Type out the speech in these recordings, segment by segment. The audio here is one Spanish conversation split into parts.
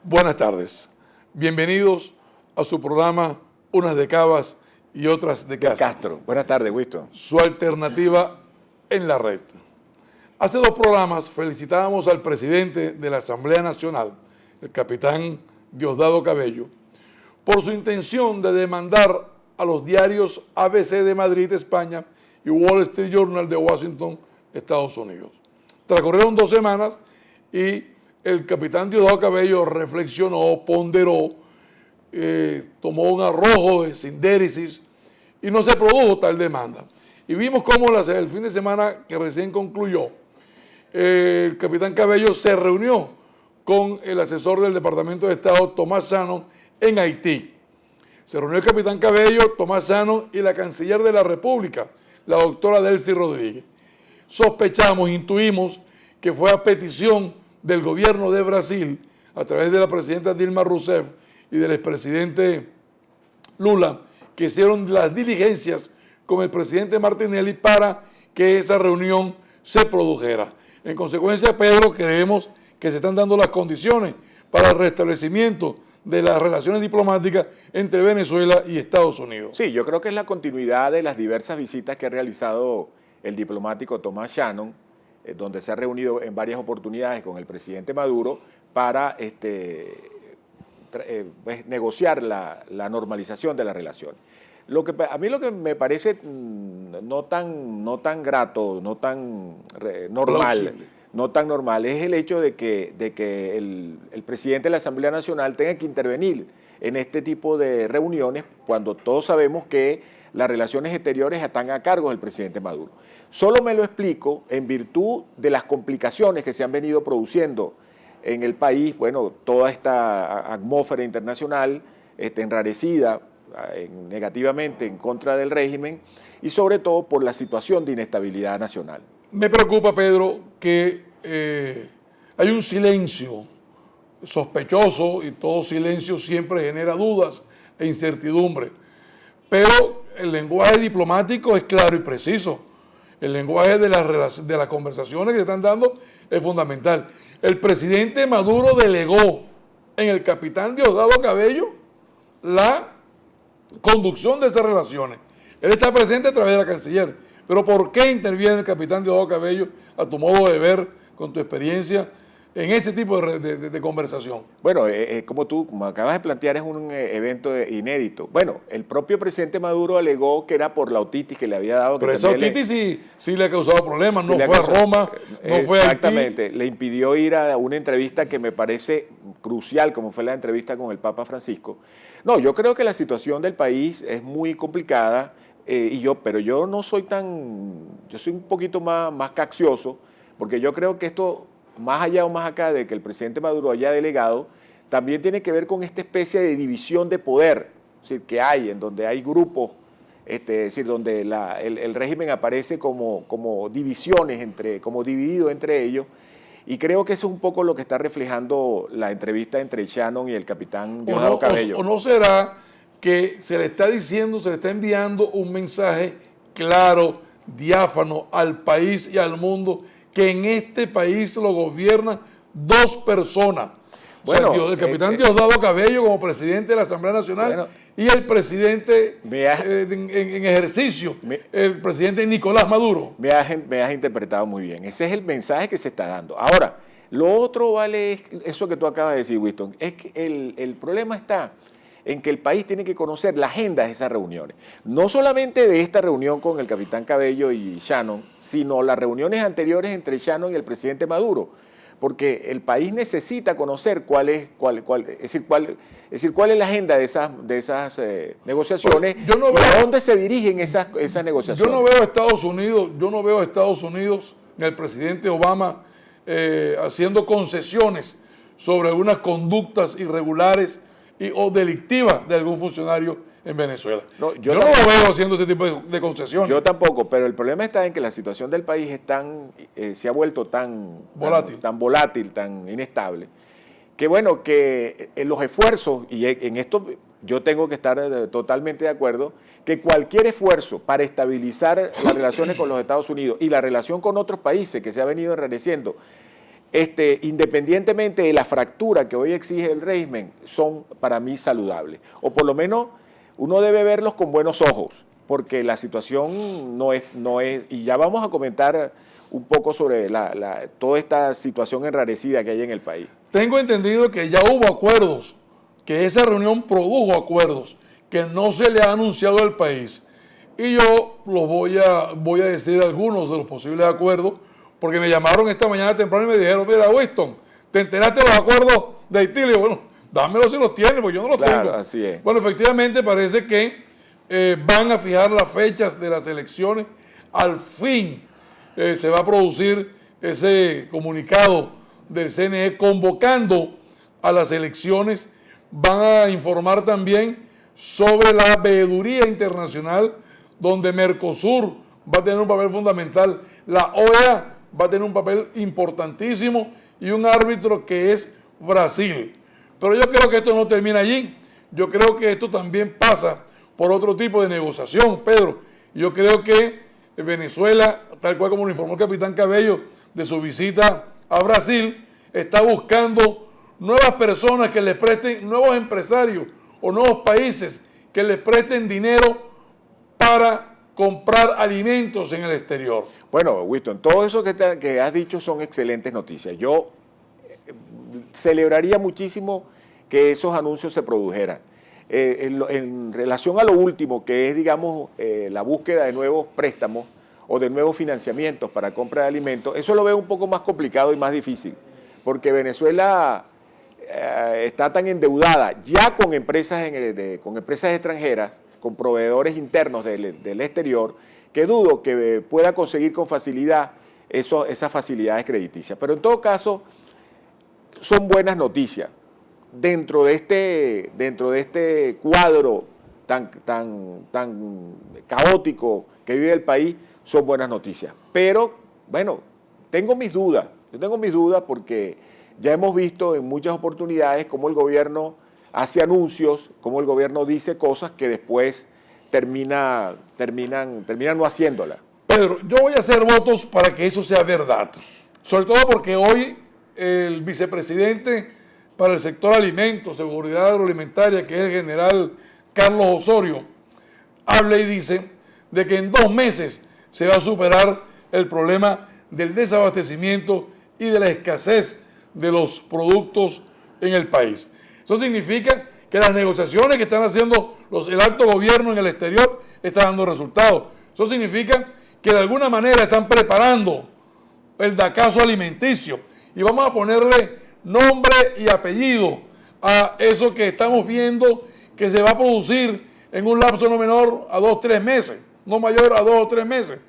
Buenas tardes. Bienvenidos a su programa Unas de Cabas y otras de Castro. Buenas tardes, Winston. Su alternativa en la red. Hace dos programas felicitábamos al presidente de la Asamblea Nacional, el capitán Diosdado Cabello, por su intención de demandar a los diarios ABC de Madrid, España, y Wall Street Journal de Washington, Estados Unidos. Transcurrieron 2 semanas y el capitán Diosdado Cabello reflexionó, ponderó, tomó un arrojo de sindéresis y no se produjo tal demanda. Y vimos cómo el fin de semana que recién concluyó, el capitán Cabello se reunió con el asesor del Departamento de Estado, Thomas Shannon, en Haití. Se reunió el capitán Cabello, Thomas Shannon y la canciller de la República, la doctora Delcy Rodríguez. Sospechamos, intuimos que fue a petición del gobierno de Brasil, a través de la presidenta Dilma Rousseff y del expresidente Lula, que hicieron las diligencias con el presidente Martinelli para que esa reunión se produjera. En consecuencia, Pedro, creemos que se están dando las condiciones para el restablecimiento de las relaciones diplomáticas entre Venezuela y Estados Unidos. Sí, yo creo que es la continuidad de las diversas visitas que ha realizado el diplomático Thomas Shannon, donde se ha reunido en varias oportunidades con el presidente Maduro para negociar la normalización de la relación. A mí lo que me parece no tan grato, no tan normal, es el hecho de que el presidente de la Asamblea Nacional tenga que intervenir en este tipo de reuniones cuando todos sabemos que las relaciones exteriores están a cargo del presidente Maduro. Solo me lo explico en virtud de las complicaciones que se han venido produciendo en el país, bueno, toda esta atmósfera internacional enrarecida negativamente en contra del régimen y sobre todo por la situación de inestabilidad nacional. Me preocupa, Pedro, que hay un silencio sospechoso y todo silencio siempre genera dudas e incertidumbre, pero el lenguaje diplomático es claro y preciso. El lenguaje de las conversaciones que se están dando es fundamental. El presidente Maduro delegó en el capitán Diosdado Cabello la conducción de esas relaciones. Él está presente a través de la canciller. Pero ¿por qué interviene el capitán Diosdado Cabello, a tu modo de ver, con tu experiencia, en ese tipo de conversación? Bueno, como acabas de plantear, es un evento inédito. Bueno, el propio presidente Maduro alegó que era por la otitis que le había dado. Pero esa otitis sí le ha causado problemas, no fue a Roma, no fue a Haití. Exactamente, le impidió ir a una entrevista que me parece crucial, como fue la entrevista con el Papa Francisco. No, yo creo que la situación del país es muy complicada, pero yo no soy yo soy un poquito más caccioso, porque yo creo que esto, más allá o más acá de que el presidente Maduro haya delegado, también tiene que ver con esta especie de división de poder, es decir, que hay, en donde hay grupos, es decir, donde el régimen aparece como divisiones, como dividido entre ellos, y creo que eso es un poco lo que está reflejando la entrevista entre Shannon y el capitán Diosdado Cabello. ¿O no será que se le está enviando un mensaje claro, diáfano al país y al mundo, que en este país lo gobiernan 2 personas? Bueno, o sea, el capitán Diosdado Cabello como presidente de la Asamblea Nacional y el presidente en ejercicio, el presidente Nicolás Maduro. Me has interpretado muy bien. Ese es el mensaje que se está dando. Ahora, lo otro vale es eso que tú acabas de decir, Winston. Es que el problema está en que el país tiene que conocer la agenda de esas reuniones. No solamente de esta reunión con el capitán Cabello y Shannon, sino las reuniones anteriores entre Shannon y el presidente Maduro. Porque el país necesita conocer cuál es la agenda de esas negociaciones y a dónde se dirigen esas negociaciones. Yo no veo a Estados Unidos ni al presidente Obama haciendo concesiones sobre algunas conductas irregulares o delictivas de algún funcionario en Venezuela. Yo no lo veo haciendo ese tipo de concesiones. Yo tampoco, pero el problema está en que la situación del país se ha vuelto tan volátil, tan inestable, que bueno, que los esfuerzos, y en esto yo tengo que estar totalmente de acuerdo, que cualquier esfuerzo para estabilizar las relaciones con los Estados Unidos y la relación con otros países que se ha venido enrareciendo, independientemente de la fractura que hoy exige el régimen, son para mí saludables. O por lo menos uno debe verlos con buenos ojos, porque la situación no es, y ya vamos a comentar un poco sobre toda esta situación enrarecida que hay en el país. Tengo entendido que ya hubo acuerdos, que esa reunión produjo acuerdos que no se le ha anunciado al país. Y yo los voy a decir algunos de los posibles acuerdos, porque me llamaron esta mañana temprano y me dijeron, mira, Winston, ¿te enteraste de los acuerdos de Haití? Le digo, bueno, dámelos si los tienes, porque yo no los Claro, tengo. así es. Bueno, efectivamente parece que van a fijar las fechas de las elecciones. Al fin se va a producir ese comunicado del CNE convocando a las elecciones. Van a informar también sobre la veeduría internacional, donde Mercosur va a tener un papel fundamental, la OEA va a tener un papel importantísimo y un árbitro que es Brasil. Pero yo creo que esto no termina allí. Yo creo que esto también pasa por otro tipo de negociación, Pedro. Yo creo que Venezuela, tal cual como lo informó el capitán Cabello de su visita a Brasil, está buscando nuevas personas que les presten, nuevos empresarios o nuevos países que les presten dinero para comprar alimentos en el exterior. Bueno, Winston, todo eso que has dicho son excelentes noticias. Yo celebraría muchísimo que esos anuncios se produjeran. En relación a lo último, que es, digamos, la búsqueda de nuevos préstamos o de nuevos financiamientos para compra de alimentos, eso lo veo un poco más complicado y más difícil, porque Venezuela está tan endeudada ya con empresas extranjeras, con proveedores internos del exterior, que dudo que pueda conseguir con facilidad esas facilidades crediticias. Pero en todo caso, son buenas noticias. Dentro de este cuadro tan caótico que vive el país, son buenas noticias. Pero, bueno, tengo mis dudas. Yo tengo mis dudas porque ya hemos visto en muchas oportunidades cómo el gobierno hace anuncios, cómo el gobierno dice cosas que después terminan no haciéndolas. Pedro, yo voy a hacer votos para que eso sea verdad. Sobre todo porque hoy el vicepresidente para el sector alimentos, seguridad agroalimentaria, que es el general Carlos Osorio, habla y dice de que en 2 meses se va a superar el problema del desabastecimiento y de la escasez de los productos en el país. Eso significa que las negociaciones que están haciendo el alto gobierno en el exterior están dando resultados. Eso significa que de alguna manera están preparando el DACAzo alimenticio y vamos a ponerle nombre y apellido a eso que estamos viendo que se va a producir en un lapso no menor a 2 o 3 meses, no mayor a 2 o 3 meses.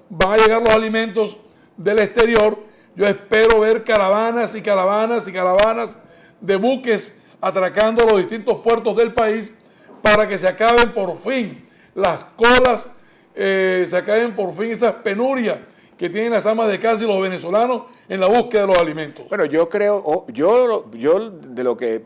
Van a llegar los alimentos del exterior. Yo espero ver caravanas y caravanas y caravanas de buques atracando los distintos puertos del país para que se acaben por fin las colas, se acaben por fin esas penurias que tienen las amas de casa y los venezolanos en la búsqueda de los alimentos. Bueno, yo creo, yo de lo que,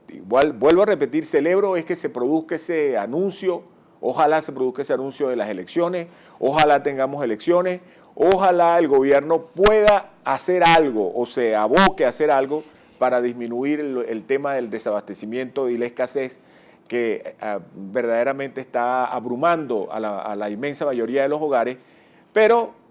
igual vuelvo a repetir, celebro es que se produzca ese anuncio, ojalá se produzca ese anuncio de las elecciones, ojalá tengamos elecciones, ojalá el gobierno pueda hacer algo o se aboque a hacer algo para disminuir el tema del desabastecimiento y la escasez que verdaderamente está abrumando a la inmensa mayoría de los hogares, pero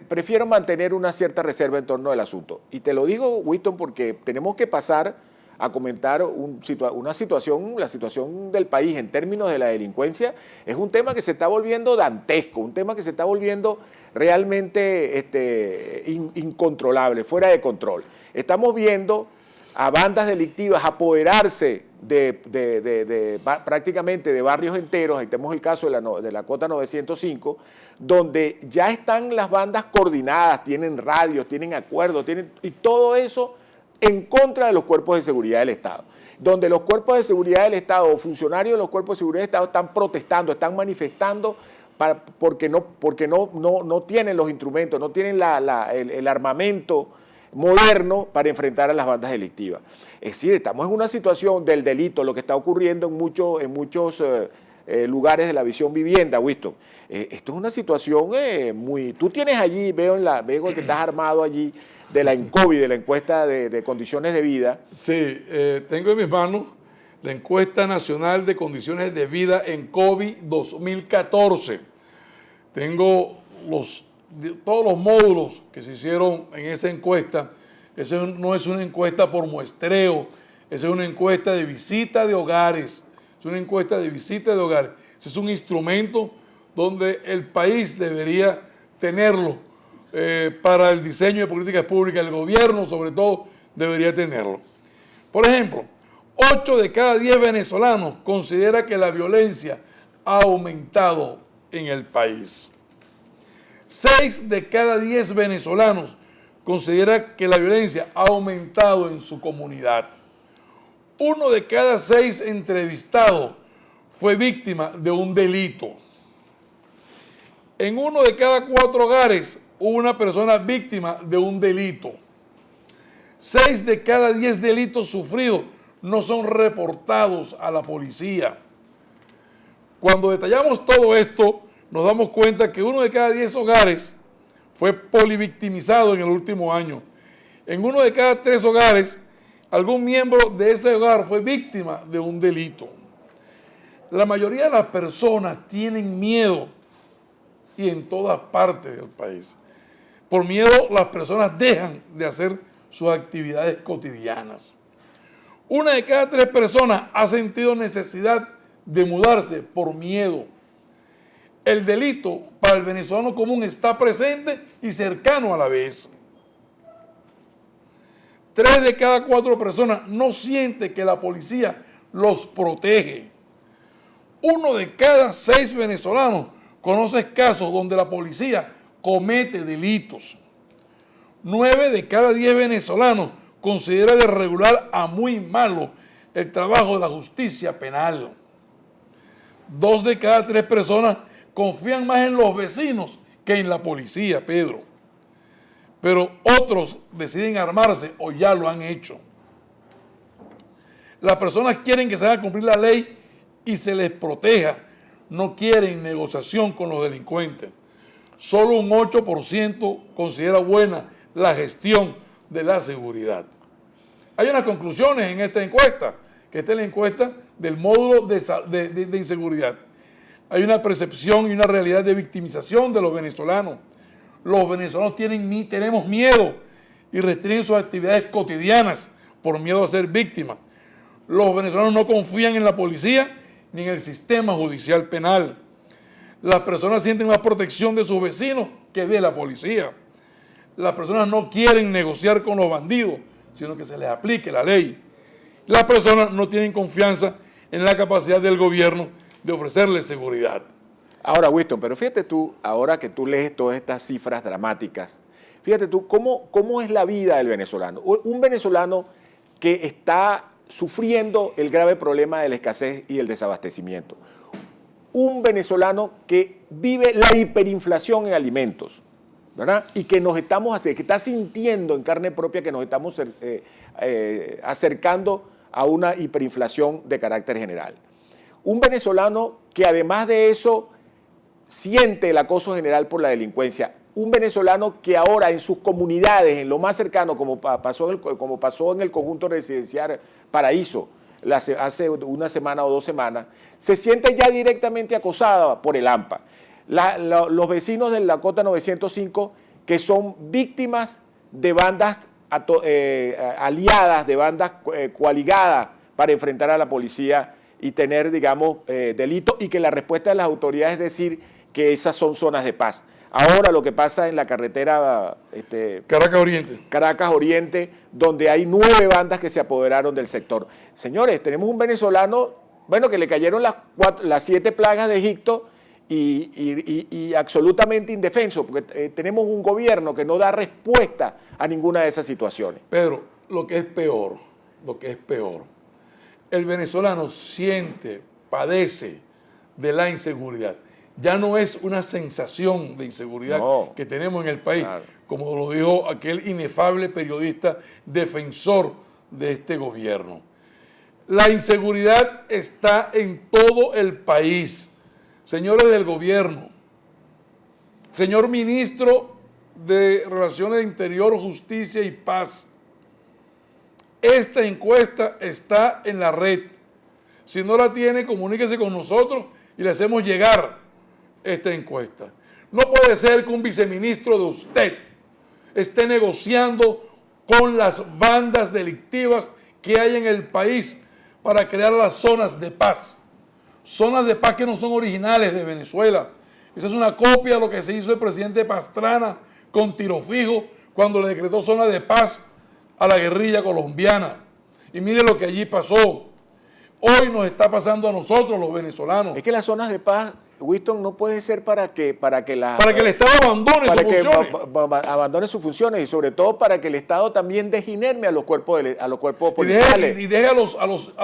prefiero mantener una cierta reserva en torno al asunto. Y te lo digo, Winston, porque tenemos que pasar a comentar la situación del país en términos de la delincuencia. Es un tema que se está volviendo dantesco, un tema que se está volviendo realmente incontrolable, fuera de control. Estamos viendo a bandas delictivas apoderarse prácticamente de barrios enteros. Ahí tenemos el caso de la Cota 905, donde ya están las bandas coordinadas, tienen radios, tienen acuerdos, y todo eso en contra de los cuerpos de seguridad del Estado, donde los cuerpos de seguridad del Estado o funcionarios de los cuerpos de seguridad del Estado están protestando, están manifestando porque no tienen los instrumentos, no tienen el armamento moderno para enfrentar a las bandas delictivas. Es decir, estamos en una situación del delito, lo que está ocurriendo en muchos lugares de la visión vivienda, Winston. Esto es una situación muy... Tú tienes allí, veo que estás armado allí de la ENCOVI, de la encuesta de condiciones de vida. Sí, tengo en mis manos la encuesta nacional de condiciones de vida ENCOVI 2014. Tengo todos los módulos que se hicieron en esa encuesta. Eso no es una encuesta por muestreo, eso es una encuesta de visita de hogares. Es una encuesta de visita de hogares. Ese es un instrumento donde el país debería tenerlo para el diseño de políticas públicas. El gobierno, sobre todo, debería tenerlo. Por ejemplo, 8 de cada 10 venezolanos considera que la violencia ha aumentado en el país. 6 de cada 10 venezolanos considera que la violencia ha aumentado en su comunidad. 1 de cada 6 entrevistados fue víctima de un delito. En 1 de cada 4 hogares hubo una persona víctima de un delito. 6 de cada 10 delitos sufridos no son reportados a la policía. Cuando detallamos todo esto, nos damos cuenta que 1 de cada 10 hogares fue polivictimizado en el último año. En 1 de cada 3 hogares, algún miembro de ese hogar fue víctima de un delito. La mayoría de las personas tienen miedo, y en todas partes del país. Por miedo, las personas dejan de hacer sus actividades cotidianas. 1 de cada 3 personas ha sentido necesidad de mudarse por miedo. El delito para el venezolano común está presente y cercano a la vez. 3 de cada 4 personas no siente que la policía los protege. 1 de cada 6 venezolanos conoce casos donde la policía comete delitos. 9 de cada 10 venezolanos considera de regular a muy malo el trabajo de la justicia penal. 2 de cada 3 personas confían más en los vecinos que en la policía, Pedro. Pero otros deciden armarse o ya lo han hecho. Las personas quieren que se haga cumplir la ley y se les proteja. No quieren negociación con los delincuentes. Solo un 8% considera buena la gestión de la seguridad. Hay unas conclusiones en esta encuesta, que esta es la encuesta del módulo de inseguridad. Hay una percepción y una realidad de victimización de los venezolanos. Los venezolanos tenemos miedo y restringen sus actividades cotidianas por miedo a ser víctimas. Los venezolanos no confían en la policía ni en el sistema judicial penal. Las personas sienten más protección de sus vecinos que de la policía. Las personas no quieren negociar con los bandidos, sino que se les aplique la ley. Las personas no tienen confianza en la capacidad del gobierno de ofrecerles seguridad. Ahora, Winston, pero fíjate tú, ahora que tú lees todas estas cifras dramáticas, fíjate tú, ¿cómo es la vida del venezolano? Un venezolano que está sufriendo el grave problema de la escasez y el desabastecimiento. Un venezolano que vive la hiperinflación en alimentos, ¿verdad? Y que que está sintiendo en carne propia que nos estamos acercando a una hiperinflación de carácter general. Un venezolano que además de eso siente el acoso general por la delincuencia. Un venezolano que ahora en sus comunidades, en lo más cercano, como pasó en el conjunto residencial Paraíso, hace una semana o 2 semanas, se siente ya directamente acosada por el AMPA. Los vecinos de la Cota 905 que son víctimas de bandas aliadas, de bandas coaligadas para enfrentar a la policía y tener, digamos, delitos, y que la respuesta de las autoridades es decir que esas son zonas de paz. Ahora lo que pasa en la carretera Caracas Oriente, donde hay 9 bandas que se apoderaron del sector. Señores, tenemos un venezolano, bueno, que le cayeron las 7 plagas de Egipto y absolutamente indefenso, porque tenemos un gobierno que no da respuesta a ninguna de esas situaciones. Pedro, lo que es peor, el venezolano padece de la inseguridad. Ya no es una sensación de inseguridad que tenemos en el país, claro, como lo dijo aquel inefable periodista defensor de este gobierno. La inseguridad está en todo el país. Señores del gobierno, señor ministro de Relaciones de Interior, Justicia y Paz, esta encuesta está en la red. Si no la tiene, comuníquese con nosotros y le hacemos llegar esta encuesta. No puede ser que un viceministro de usted esté negociando con las bandas delictivas que hay en el país para crear las zonas de paz. Zonas de paz que no son originales de Venezuela. Esa es una copia de lo que se hizo el presidente Pastrana con tiro fijo cuando le decretó zona de paz a la guerrilla colombiana. Y mire lo que allí pasó. Hoy nos está pasando a nosotros, los venezolanos. Es que las zonas de paz, Winston, no puede ser para que el Estado abandone sus funciones. Abandone sus funciones y sobre todo para que el Estado también deje inerme a los cuerpos policiales. Y deje a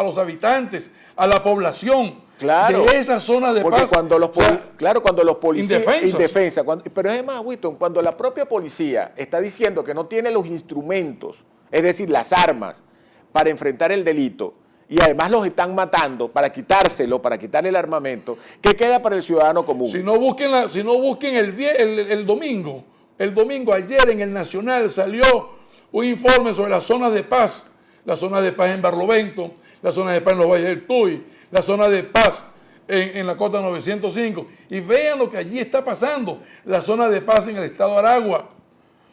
los habitantes, a la población, claro, de esas zonas de paz. Cuando los policías... Indefensos. Pero es más, Winston, cuando la propia policía está diciendo que no tiene los instrumentos, es decir, las armas, para enfrentar el delito, y además los están matando para quitárselo, para quitarle el armamento, ¿qué queda para el ciudadano común? Si no busquen el domingo. El domingo, ayer en el Nacional salió un informe sobre las zonas de paz. La zona de paz en Barlovento, la zona de paz en los Valles del Tuy, la zona de paz en la Cota 905. Y vean lo que allí está pasando, la zona de paz en el estado de Aragua.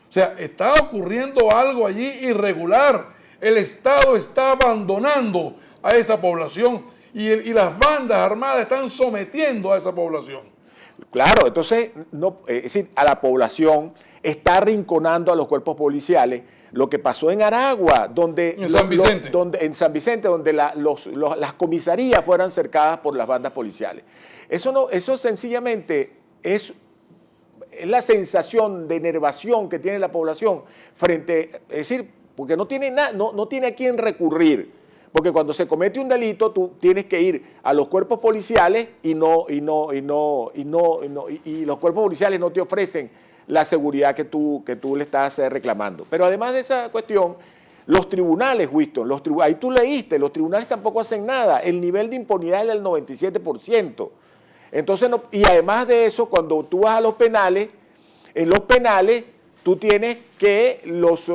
O sea, está ocurriendo algo allí irregular. El Estado está abandonando a esa población y las bandas armadas están sometiendo a esa población. Claro, entonces, es decir, a la población está arrinconando a los cuerpos policiales. Lo que pasó en Aragua, en San Vicente, donde las comisarías fueran cercadas por las bandas policiales. Eso sencillamente es la sensación de enervación que tiene la población frente, es decir, porque no tiene a quién recurrir. Porque cuando se comete un delito, tú tienes que ir a los cuerpos policiales y los cuerpos policiales no te ofrecen la seguridad que tú le estás reclamando. Pero además de esa cuestión, los tribunales, Winston, ahí tú leíste, los tribunales tampoco hacen nada. El nivel de impunidad es del 97%. Entonces, y además de eso, cuando tú vas a los penales, en los penales tú tienes que los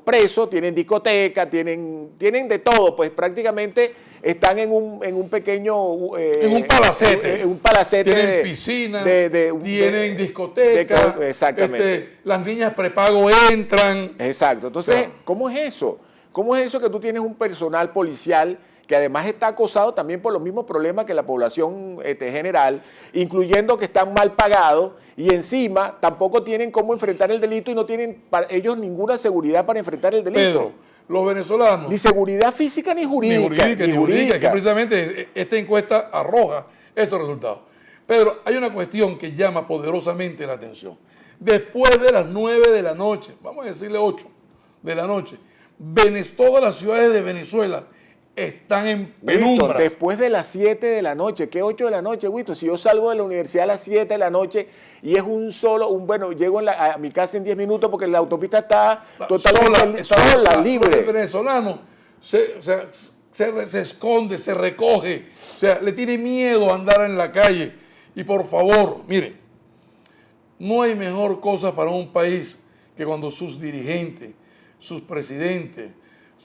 presos tienen discoteca, tienen de todo, pues prácticamente están en un pequeño... en un palacete. Un palacete. Tienen piscina, tienen discoteca. Exactamente. Las niñas prepago entran. Exacto. Entonces, ¿cómo es eso? ¿Cómo es eso que tú tienes un personal policial que además está acosado también por los mismos problemas que la población general, incluyendo que están mal pagados y encima tampoco tienen cómo enfrentar el delito y no tienen ellos ninguna seguridad para enfrentar el delito? Pedro, los venezolanos... Ni seguridad física ni jurídica. Ni jurídica, que precisamente esta encuesta arroja esos resultados. Pedro, hay una cuestión que llama poderosamente la atención. Después de las 9 de la noche, vamos a decirle 8 de la noche, todas las ciudades de Venezuela están en penumbras. Después de las 7 de la noche, ¿qué 8 de la noche, Winston? Si yo salgo de la universidad a las 7 de la noche y es llego a mi casa en 10 minutos porque la autopista está totalmente sola, libre. El venezolano se esconde, se recoge, o sea, le tiene miedo a andar en la calle. Y por favor, mire, no hay mejor cosa para un país que cuando sus dirigentes, sus presidentes,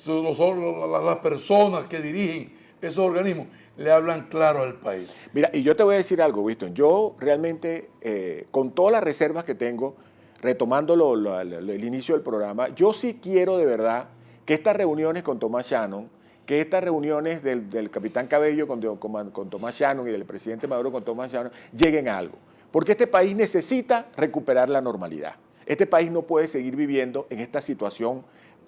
las personas que dirigen esos organismos le hablan claro al país. Mira, y yo te voy a decir algo, Winston. Yo realmente, con todas las reservas que tengo, retomando el inicio del programa, yo sí quiero de verdad que estas reuniones con Thomas Shannon, que estas reuniones del capitán Cabello con Thomas Shannon y del presidente Maduro con Thomas Shannon lleguen a algo. Porque este país necesita recuperar la normalidad. Este país no puede seguir viviendo en esta situación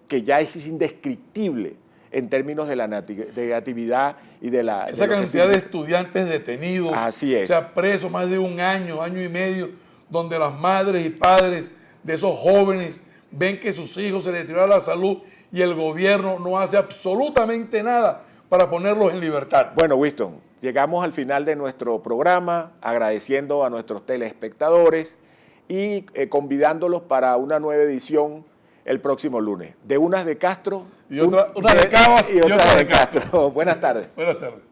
que ya es indescriptible en términos de la negatividad y de la... Esa cantidad de estudiantes detenidos, así es. O sea, presos más de un año, año y medio, donde las madres y padres de esos jóvenes ven que sus hijos se les deteriora la salud y el gobierno no hace absolutamente nada para ponerlos en libertad. Bueno, Winston, llegamos al final de nuestro programa, agradeciendo a nuestros telespectadores y convidándolos para una nueva edición el próximo lunes. De unas de Castro y otra, una de Cabas y otra de Castro. Buenas tardes. Buenas tardes.